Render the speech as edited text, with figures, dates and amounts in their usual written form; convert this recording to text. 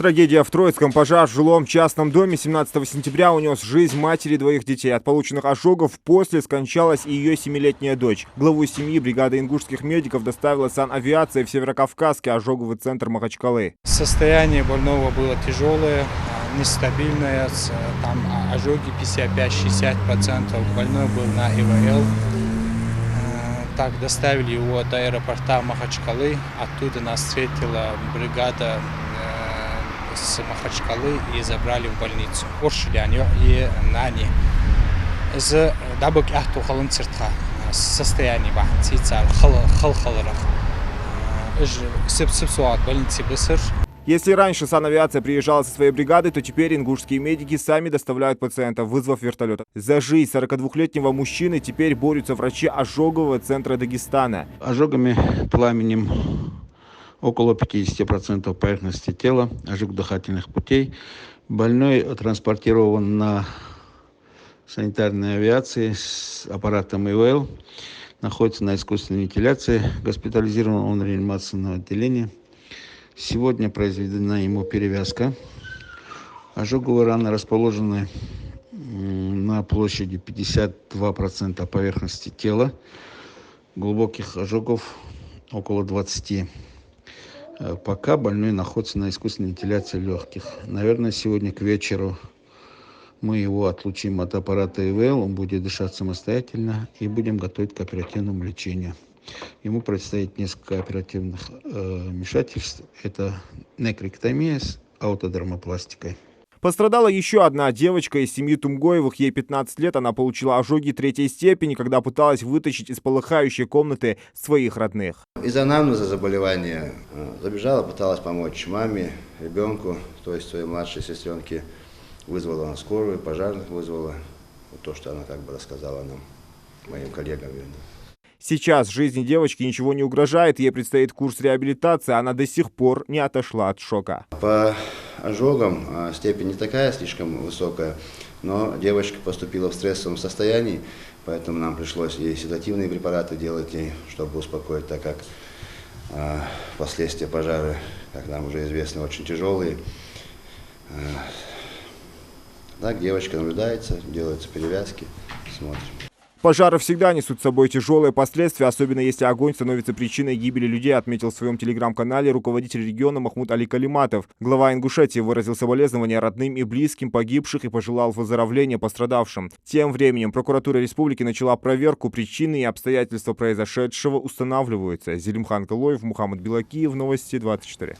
Трагедия в Троицком. Пожар в жилом частном доме 17 сентября унес жизнь матери двоих детей. От полученных ожогов после скончалась и ее 7-летняя дочь. Главу семьи бригада ингушских медиков доставила санавиация в Северокавказский ожоговый центр Махачкалы. Состояние больного было тяжелое, нестабильное, там ожоги 55-60%. Больной был на ИВЛ. Так, доставили его до аэропорта Махачкалы. Оттуда нас встретила бригада с Махачкалы и забрали в больницу. Оршиляне и нани. Из дабык ахту халын циртха состояние баханцицар хал-халарах. Сып-сып-суат больницы бысыр. Если раньше санавиация приезжала со своей бригадой, то теперь ингушские медики сами доставляют пациентов, вызвав вертолет. За жизнь 42-летнего мужчины теперь борются врачи ожогового центра Дагестана. Ожогами, пламенем около 50% поверхности тела, ожог дыхательных путей. Больной транспортирован на санитарной авиации с аппаратом ИВЛ, находится на искусственной вентиляции, госпитализирован он в реанимационном отделении. Сегодня произведена ему перевязка. Ожоговые раны расположены на площади 52% поверхности тела. Глубоких ожогов около 20. Пока больной находится на искусственной вентиляции легких. Наверное, сегодня к вечеру мы его отлучим от аппарата ИВЛ, он будет дышать самостоятельно и будем готовить к оперативному лечению. Ему предстоит несколько оперативных вмешательств. Это некректомия с аутодермопластикой. Пострадала еще одна девочка из семьи Тумгоевых. Ей 15 лет. Она получила ожоги 3-й степени, когда пыталась вытащить из полыхающей комнаты своих родных. Из-за анамнеза заболевания забежала, пыталась помочь маме, ребенку, то есть своей младшей сестренке. Вызвала она скорую, пожарных вызвала. Вот то, что она как бы рассказала нам, моим коллегам. Сейчас жизни девочки ничего не угрожает, ей предстоит курс реабилитации, она до сих пор не отошла от шока. По ожогам степень не такая слишком высокая, но девочка поступила в стрессовом состоянии, поэтому нам пришлось ей седативные препараты делать, чтобы успокоить, так как последствия пожара, как нам уже известно, очень тяжелые. Так девочка наблюдается, делаются перевязки, смотрим. Пожары всегда несут с собой тяжелые последствия, особенно если огонь становится причиной гибели людей, отметил в своем телеграм-канале руководитель региона Махмуд Али Калиматов. Глава Ингушетии выразил соболезнования родным и близким погибших и пожелал выздоровления пострадавшим. Тем временем прокуратура республики начала проверку, причины и обстоятельства произошедшего устанавливаются. Зелимхан Калоев, Мухаммад Белакиев, Новости 24.